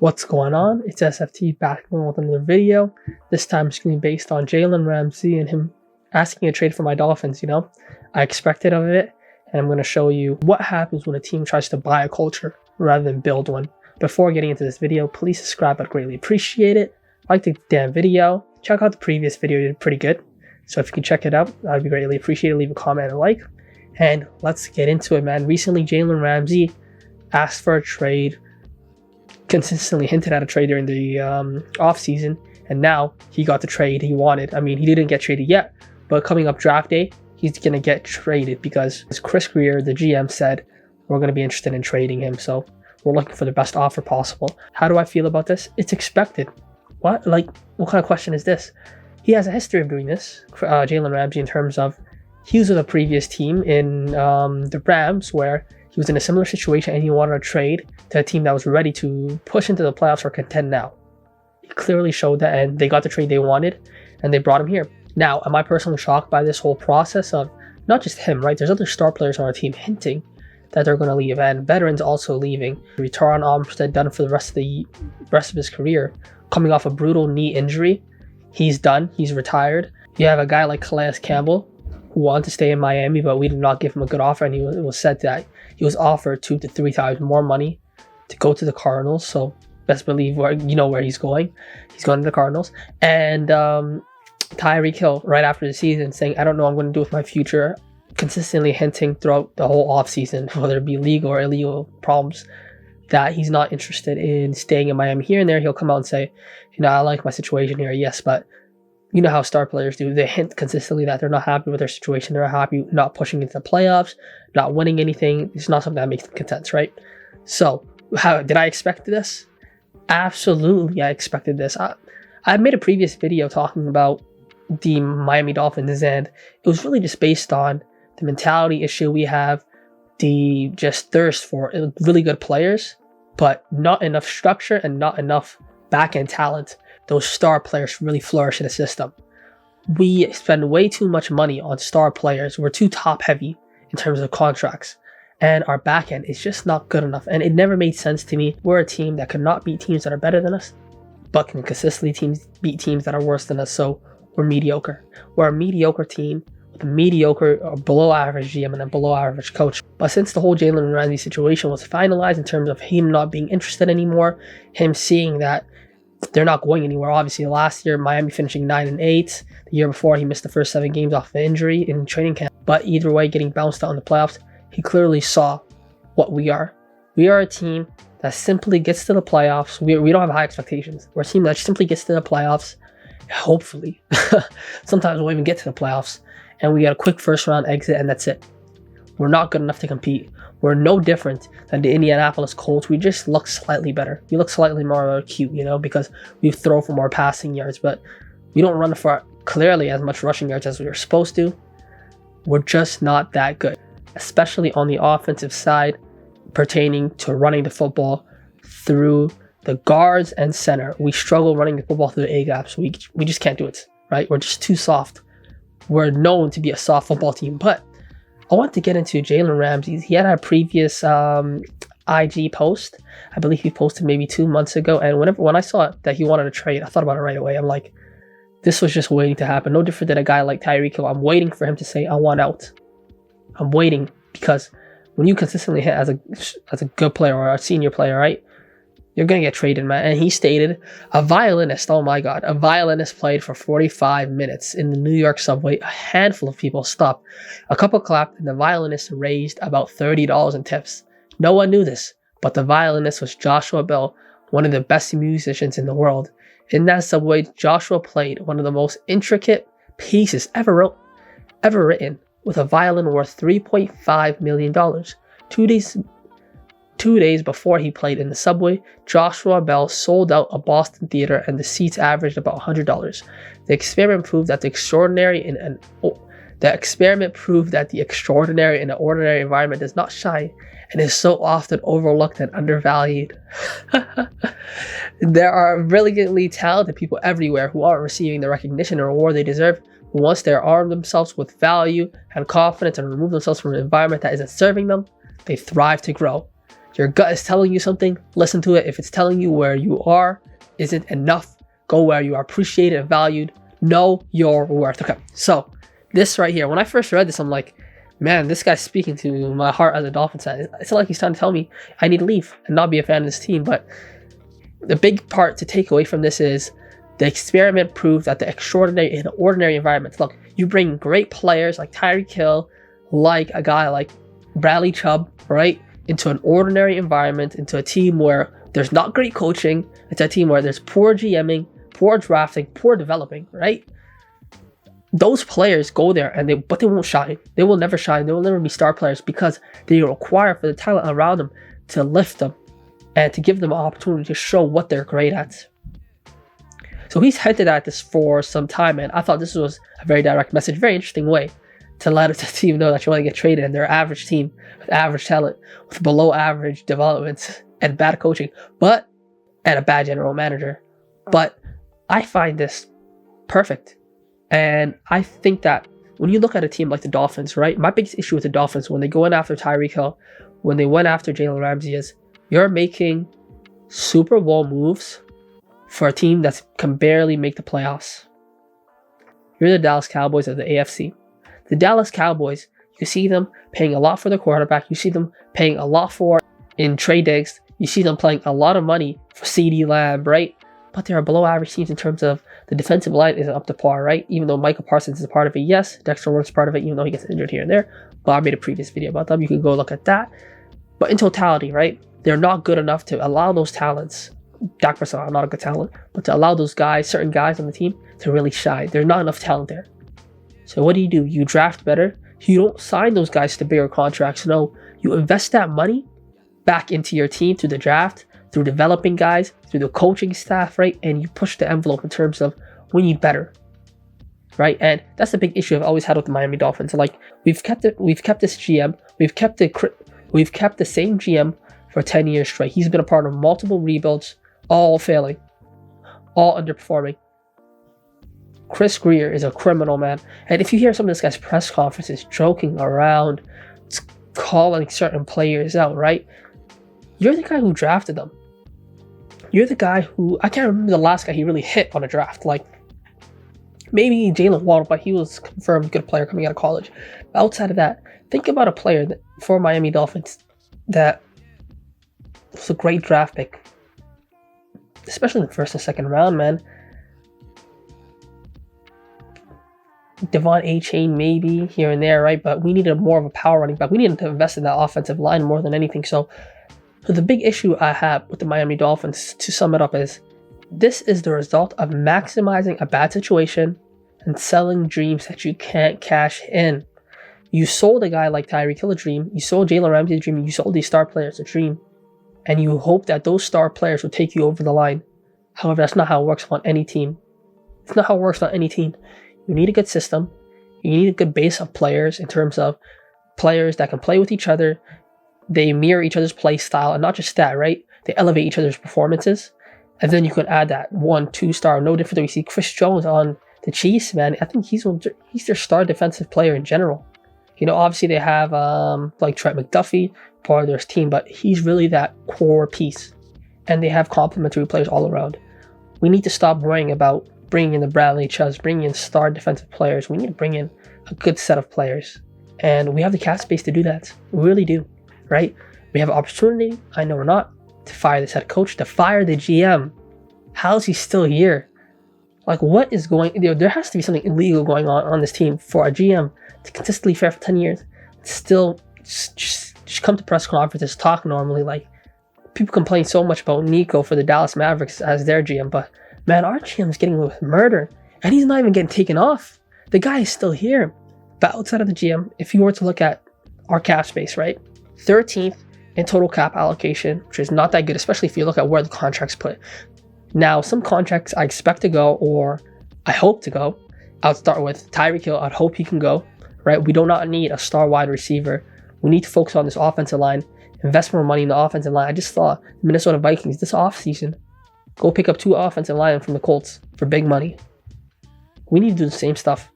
What's going on? It's SFT back with another video. This time it's going to be based on Jalen Ramsey and him asking a trade for my Dolphins. I expected of it, and I'm going to show you what happens when a team tries to buy a culture rather than build one. Before getting into this video, please subscribe. I'd greatly appreciate it. Like the damn video. Check out the previous video, you did pretty good. So if you can check it out, I'd be greatly appreciated. Leave a comment and a like. And let's get into it, man. Recently, Jalen Ramsey asked for a trade, consistently hinted at a trade during the offseason, and now he got the trade he wanted. I mean, he didn't get traded yet, but coming up draft day, he's going to get traded because Chris Greer, the GM, said we're going to be interested in trading him. So we're looking for the best offer possible. How do I feel about this? It's expected. What kind of question is this? He has a history of doing this, Jalen Ramsey, in terms of he was with a previous team in the Rams where he was in a similar situation and he wanted a trade to a team that was ready to push into the playoffs or contend now. He clearly showed that, and they got the trade they wanted, and they brought him here. Now, am I personally shocked by this whole process of not just him, right? There's other star players on our team hinting that they're going to leave, and veterans also leaving. Taron Armstead done for the rest of his career, coming off a brutal knee injury. He's done. He's retired. You have a guy like Calais Campbell who wanted to stay in Miami, but we did not give him a good offer, and it was said that he was offered 2 to 3 times more money to go to the Cardinals. So best believe where he's going. He's going to the Cardinals. And Tyreek Hill, right after the season, saying, I don't know what I'm going to do with my future, consistently hinting throughout the whole offseason, whether it be legal or illegal problems, that he's not interested in staying in Miami. Here and there, he'll come out and say, I like my situation here, yes, but you know how star players do. They hint consistently that they're not happy with their situation. They're happy not pushing into the playoffs, not winning anything. It's not something that makes them content, right? So, how did I expect this? Absolutely, I expected this. I made a previous video talking about the Miami Dolphins, and it was really just based on the mentality issue we have, the just thirst for really good players, but not enough structure and not enough back-end talent. Those star players really flourish in the system. We spend way too much money on star players. We're too top-heavy in terms of contracts, and our back-end is just not good enough. And it never made sense to me. We're a team that cannot beat teams that are better than us, but can consistently beat teams that are worse than us. So we're mediocre. We're a mediocre team with a mediocre or below-average GM and a below-average coach. But since the whole Jalen Ramsey situation was finalized in terms of him not being interested anymore, him seeing that they're not going anywhere. Obviously, last year, Miami finishing 9-8. The year before, he missed the first 7 games off of injury in training camp. But either way, getting bounced out in the playoffs, he clearly saw what we are. We are a team that simply gets to the playoffs. We don't have high expectations. We're a team that simply gets to the playoffs. Hopefully. Sometimes we'll even get to the playoffs. And we get a quick first-round exit, and that's it. We're not good enough to compete. We're no different than the Indianapolis Colts. We just look slightly better. We look slightly more cute, because we throw for more passing yards, but we don't run for clearly as much rushing yards as we were supposed to. We're just not that good, especially on the offensive side pertaining to running the football through the guards and center. We struggle running the football through the A-gaps. We just can't do it, right? We're just too soft. We're known to be a soft football team, but I want to get into Jalen Ramsey. He had a previous IG post. I believe he posted maybe 2 months ago. And when I saw that he wanted to trade, I thought about it right away. I'm like, this was just waiting to happen. No different than a guy like Tyreek Hill. I'm waiting for him to say, I want out. I'm waiting, because when you consistently hit as a good player or a senior player, right, you're going to get traded, man. And he stated, a violinist, oh my God, a violinist played for 45 minutes in the New York subway. A handful of people stopped. A couple clapped, and the violinist raised about $30 in tips. No one knew this, but the violinist was Joshua Bell, one of the best musicians in the world. In that subway, Joshua played one of the most intricate pieces ever written, with a violin worth $3.5 million. 2 days before he played in the subway, Joshua Bell sold out a Boston theater, and the seats averaged about $100. The experiment proved that the extraordinary in an ordinary environment does not shine, and is so often overlooked and undervalued. There are brilliantly talented people everywhere who aren't receiving the recognition or reward they deserve, who once they arm themselves with value and confidence and remove themselves from an environment that isn't serving them, they thrive to grow. Your gut is telling you something, listen to it. If it's telling you where you are isn't enough, go where you are appreciated and valued. Know your worth. Okay, so this right here, when I first read this, I'm like, man, this guy's speaking to my heart as a Dolphins fan. It's like he's trying to tell me I need to leave and not be a fan of this team. But the big part to take away from this is the experiment proved that the extraordinary in ordinary environments. Look, you bring great players like Tyreek Hill, like a guy like Bradley Chubb, right, into an ordinary environment, into a team where there's not great coaching. It's a team where there's poor GMing, poor drafting, poor developing, right? Those players go there but they won't shine. They will never shine. They will never be star players because they require for the talent around them to lift them and to give them an opportunity to show what they're great at. So he's hinted at this for some time, and I thought this was a very direct message, very interesting way to let the team know that you want to get traded, and they're an average team with average talent, with below average development and bad coaching, and a bad general manager. But I find this perfect. And I think that when you look at a team like the Dolphins, right, my biggest issue with the Dolphins when they go in after Tyreek Hill, when they went after Jalen Ramsey is you're making Super Bowl moves for a team that can barely make the playoffs. You're the Dallas Cowboys of the AFC. The Dallas Cowboys, you see them paying a lot for their quarterback. You see them paying a lot for in trade digs. You see them playing a lot of money for CeeDee Lamb, right? But they are below average teams in terms of the defensive line isn't up to par, right? Even though Michael Parsons is a part of it, yes. Dexter Lawrence is part of it, even though he gets injured here and there. But I made a previous video about them. You can go look at that. But in totality, right, they're not good enough to allow those talents. Dak Prescott, not a good talent, but to allow those guys, certain guys on the team, to really shine. There's not enough talent there. So what do? You draft better. You don't sign those guys to bigger contracts. No, you invest that money back into your team through the draft, through developing guys, through the coaching staff, right? And you push the envelope in terms of we need better, right? And that's the big issue I've always had with the Miami Dolphins. Like we've kept this GM, we've kept the same GM for 10 years straight. He's been a part of multiple rebuilds, all failing, all underperforming. Chris Greer is a criminal, man. And if you hear some of this guy's press conferences joking around, calling certain players out, right? You're the guy who drafted them. You're the guy who, I can't remember the last guy he really hit on a draft. Like, maybe Jalen Waddle, but he was confirmed good player coming out of college. But outside of that, think about a player for Miami Dolphins that was a great draft pick, especially in the first and second round, man. Devon A-Chain maybe here and there, right? But we needed more of a power running back. We needed to invest in that offensive line more than anything. So the big issue I have with the Miami Dolphins, to sum it up, is this is the result of maximizing a bad situation and selling dreams that you can't cash in. You sold a guy like Tyreek Hill a dream. You sold Jalen Ramsey a dream. You sold these star players a dream. And you hope that those star players will take you over the line. However, that's not how it works on any team. It's not how it works on any team. You need a good system. You need a good base of players in terms of players that can play with each other. They mirror each other's play style, and not just that, right? They elevate each other's performances. And then you can add that 1-2 star. No different than we see Chris Jones on the Chiefs, man. I think he's their star defensive player in general. You know, obviously they have like Trent McDuffie, part of their team, but he's really that core piece. And they have complementary players all around. We need to stop worrying about bringing in the Bradley Chubbs, bringing in star defensive players. We need to bring in a good set of players. And we have the cap space to do that. We really do, right? We have an opportunity, I know we're not, to fire this head coach, to fire the GM. How's he still here? Like, what is going... there has to be something illegal going on this team for a GM to consistently fire for 10 years. Still, just come to press conferences, talk normally. Like, people complain so much about Nico for the Dallas Mavericks as their GM, but man, our GM's getting away with murder, and he's not even getting taken off. The guy is still here. But outside of the GM, if you were to look at our cap space, right? 13th in total cap allocation, which is not that good, especially if you look at where the contracts put. Now, some contracts I expect to go, or I hope to go. I'll start with Tyreek Hill. I'd hope he can go, right? We do not need a star wide receiver. We need to focus on this offensive line, invest more money in the offensive line. I just saw Minnesota Vikings this offseason go pick up 2 offensive linemen from the Colts for big money. We need to do the same stuff.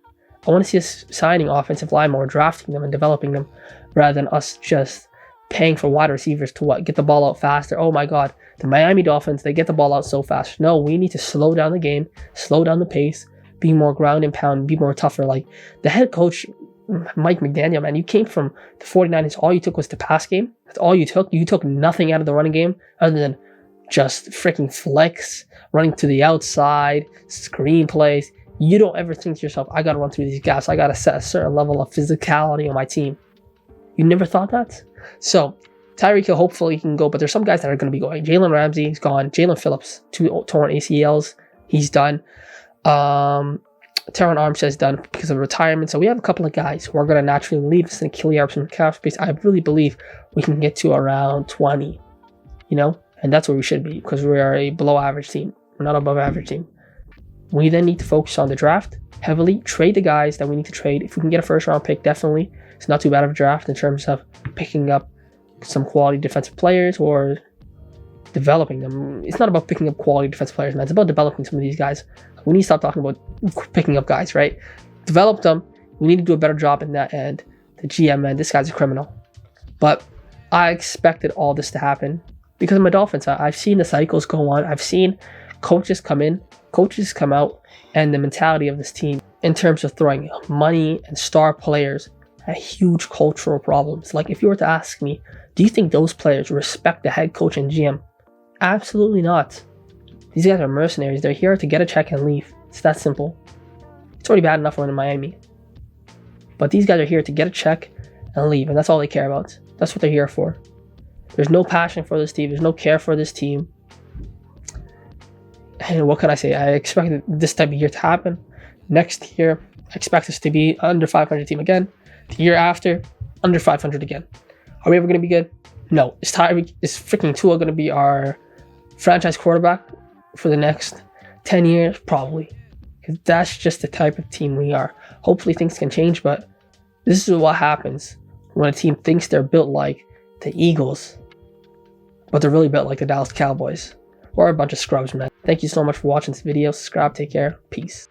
I want to see us signing offensive linemen or drafting them and developing them rather than us just paying for wide receivers to what? Get the ball out faster. Oh my God. The Miami Dolphins, they get the ball out so fast. No, we need to slow down the game, slow down the pace, be more ground and pound, be more tougher. Like the head coach, Mike McDaniel, man, you came from the 49ers. All you took was the pass game. That's all you took. You took nothing out of the running game other than just freaking flex, running to the outside, screen plays. You don't ever think to yourself, I got to run through these gaps. I got to set a certain level of physicality on my team. You never thought that? So Tyreek Hill, hopefully he can go, but there's some guys that are going to be going. Jalen Ramsey is gone. Jalen Phillips, 2 torn ACLs. He's done. Teron Armstead's done because of retirement. So we have a couple of guys who are going to naturally leave us in kill yards from the cap space. I really believe we can get to around 20, and that's where we should be because we are a below average team. We're not above average team. We then need to focus on the draft heavily, trade the guys that we need to trade. If we can get a first round pick, definitely. It's not too bad of a draft in terms of picking up some quality defensive players or developing them. It's not about picking up quality defensive players, man. It's about developing some of these guys. We need to stop talking about picking up guys, right? Develop them. We need to do a better job in that end. The GM, man, this guy's a criminal. But I expected all this to happen because of my Dolphins. I've seen the cycles go on. I've seen coaches come in, coaches come out, and the mentality of this team in terms of throwing money and star players are huge cultural problems. Like if you were to ask me, do you think those players respect the head coach and GM? Absolutely not. These guys are mercenaries. They're here to get a check and leave. It's that simple. It's already bad enough when in Miami. But these guys are here to get a check and leave, and that's all they care about. That's what they're here for. There's no passion for this team. There's no care for this team. And what can I say? I expected this type of year to happen. Next year, I expect us to be under 500 team again. The year after, under 500 again. Are we ever going to be good? No. Is freaking Tua going to be our franchise quarterback for the next 10 years? Probably. Because that's just the type of team we are. Hopefully things can change, but this is what happens when a team thinks they're built like the Eagles, but they're really built like the Dallas Cowboys. We're a bunch of scrubs, man. Thank you so much for watching this video. Subscribe, take care, peace.